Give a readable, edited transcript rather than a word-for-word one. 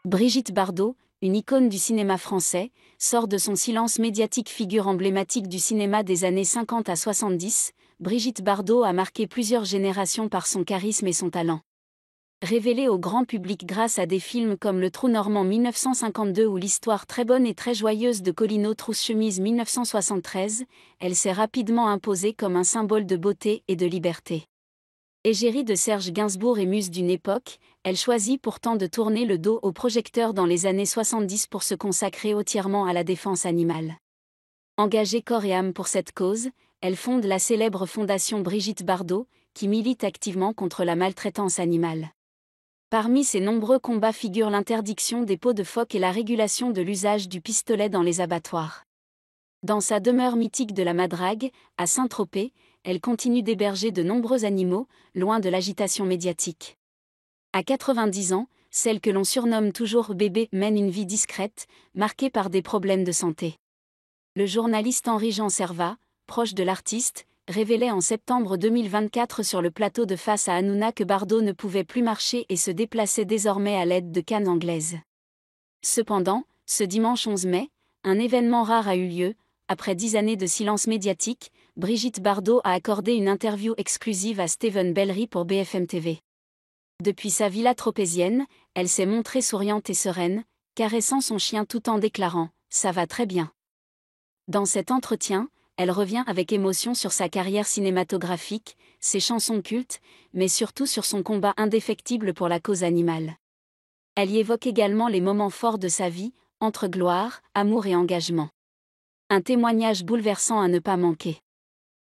Brigitte Bardot, une icône du cinéma français, sort de son silence médiatique. Figure emblématique du cinéma des années 50 à 70, Brigitte Bardot a marqué plusieurs générations par son charisme et son talent. Révélée au grand public grâce à des films comme Le Trou Normand 1952 ou L'Histoire très bonne et très joyeuse de Colino Trousse-Chemise 1973, elle s'est rapidement imposée comme un symbole de beauté et de liberté. Égérie de Serge Gainsbourg et muse d'une époque, elle choisit pourtant de tourner le dos aux projecteurs dans les années 70 pour se consacrer entièrement à la défense animale. Engagée corps et âme pour cette cause, elle fonde la célèbre fondation Brigitte Bardot, qui milite activement contre la maltraitance animale. Parmi ses nombreux combats figurent l'interdiction des peaux de phoque et la régulation de l'usage du pistolet dans les abattoirs. Dans sa demeure mythique de la Madrague, à Saint-Tropez, elle continue d'héberger de nombreux animaux, loin de l'agitation médiatique. À 90 ans, celle que l'on surnomme toujours Bébé mène une vie discrète, marquée par des problèmes de santé. Le journaliste Henri-Jean Servat, proche de l'artiste, révélait en septembre 2024 sur le plateau de Face à Hanouna que Bardot ne pouvait plus marcher et se déplaçait désormais à l'aide de cannes anglaises. Cependant, ce dimanche 11 mai, un événement rare a eu lieu. Après 10 années de silence médiatique, Brigitte Bardot a accordé une interview exclusive à Steven Bellery pour BFM TV. Depuis sa villa tropézienne, elle s'est montrée souriante et sereine, caressant son chien tout en déclarant « Ça va très bien ». Dans cet entretien, elle revient avec émotion sur sa carrière cinématographique, ses chansons cultes, mais surtout sur son combat indéfectible pour la cause animale. Elle y évoque également les moments forts de sa vie, entre gloire, amour et engagement. Un témoignage bouleversant à ne pas manquer.